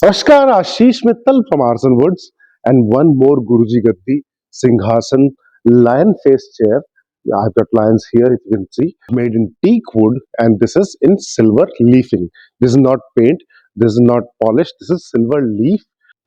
Namaskar, Ashish Mittal from Aarsun Woods, and one more Guru Ji Gaddi Singhasan lion face chair. I've got lions here, if you can see, made in teak wood, and this is in silver leafing. This is not paint, this is not polished, this is silver leaf,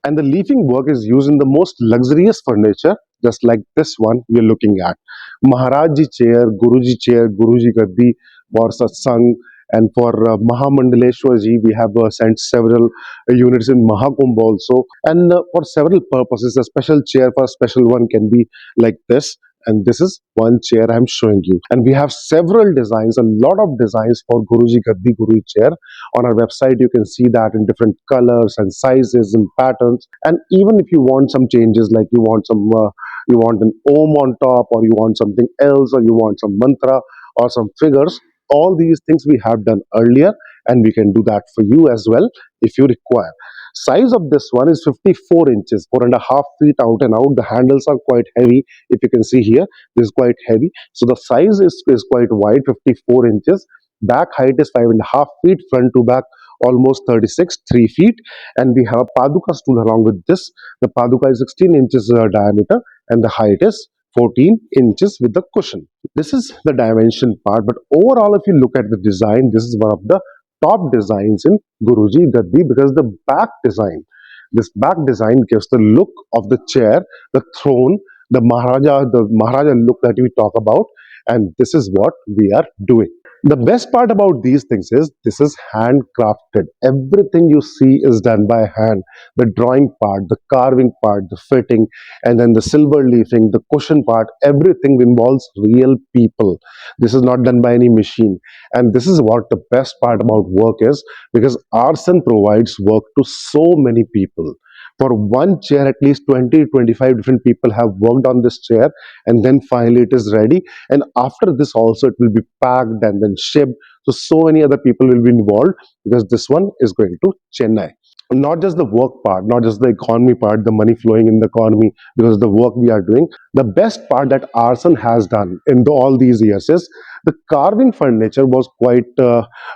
and the leafing work is used in the most luxurious furniture, just like this one we're looking at. Maharaj Ji chair, Guru Ji Gaddi for satsang, and for Mahamandaleshwar Ji, we have sent several units in Mahakumbh also. And for several purposes, a special chair for a special one can be like this. And this is one chair I'm showing you. And we have several designs, a lot of designs for Guruji Gaddi Guru chair. On our website, you can see that in different colors and sizes and patterns. And even if you want some changes, like you want an Om on top, or you want something else, or you want some mantra or some figures, all these things we have done earlier, and we can do that for you as well if you require. Size of this one is 54 inches, 4.5 feet out and out. The handles are quite heavy. If you can see here, this is quite heavy. So the size is quite wide, 54 inches. Back height is 5.5 feet, front to back almost 36, 3 feet. And we have a Paduka stool along with this. The Paduka is 16 inches diameter, and the height is 14 inches with the cushion. This is the dimension part, but overall, if you look at the design, this is one of the top designs in Guruji Gaddi, because this back design gives the look of the chair, the throne, the Maharaja look that we talk about, and this is what we are doing. The best part about these things is this is handcrafted. Everything you see is done by hand. The drawing part, the carving part, the fitting, and then the silver leafing, the cushion part, everything involves real people. This is not done by any machine. And this is what the best part about work is, because Aarsun provides work to so many people. For one chair, at least 20 25 different people have worked on this chair, and then finally it is ready. And after this also, it will be packed and then shipped. So many other people will be involved, because this one is going to Chennai. Not just the work part, not just the economy part, the money flowing in the economy because of the work we are doing. The best part that Aarsun has done in all these years is the carving furniture was quite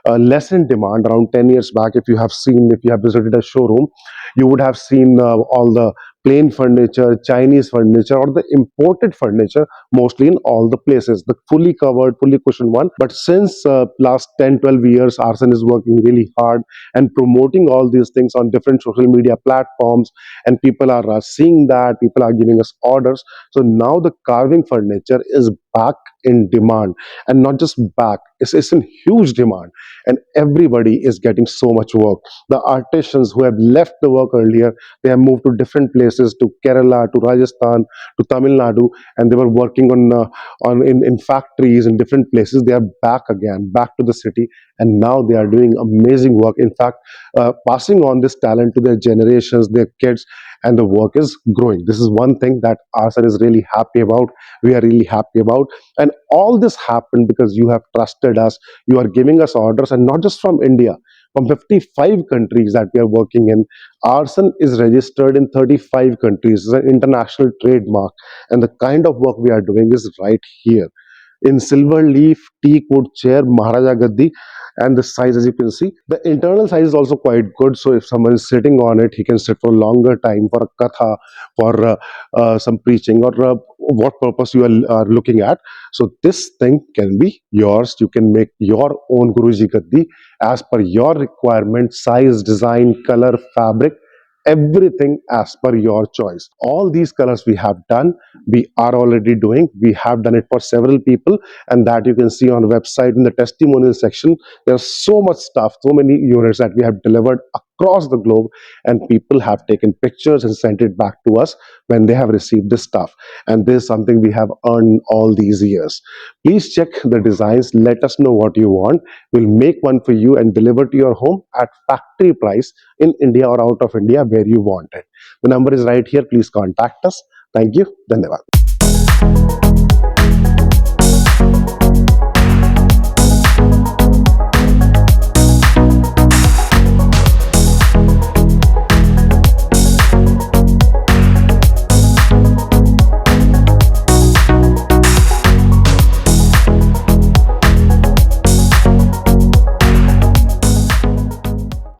less in demand around 10 years back. If you have visited a showroom, you would have seen all the plain furniture, Chinese furniture, or the imported furniture, mostly in all the places, the fully covered, fully cushioned one. But since last 10, 12 years, Aarsun is working really hard and promoting all these things on different social media platforms, and people are seeing that, people are giving us orders. So now the carving furniture is back in demand, and not just back, it's in huge demand, and everybody is getting so much work. The artisans who have left the work earlier, they have moved to different places, to Kerala, to Rajasthan, to Tamil Nadu, and they were working in factories in different places. They are back again, back to the city, and now they are doing amazing work. In fact, passing on this talent to their generations, their kids, and the work is growing. This is one thing that Aarsun is really happy about. We are really happy about, and all this happened because you have trusted us. You are giving us orders, and not just from India, from 55 countries that we are working in. Aarsun is registered in 35 countries. It's an international trademark, and the kind of work we are doing is right here in silver leaf teakwood chair, Maharaja Gaddi. And the size, as you can see, the internal size is also quite good. So if someone is sitting on it, he can sit for a longer time, for a katha, for some preaching, or what purpose you are looking at. So this thing can be yours. You can make your own Guruji Gaddi as per your requirement, size, design, color, fabric, everything as per your choice. All these colors we have done, we are already doing. We have done it for several people, and that you can see on the website in the testimonial section. There's so much stuff, so many units that we have delivered across the globe, and people have taken pictures and sent it back to us when they have received this stuff. And this is something we have earned all these years. Please check the designs, let us know what you want. We'll make one for you and deliver to your home at factory price in India or out of India, where you want it. The number is right here. Please contact us. Thank you. Dhanyavad.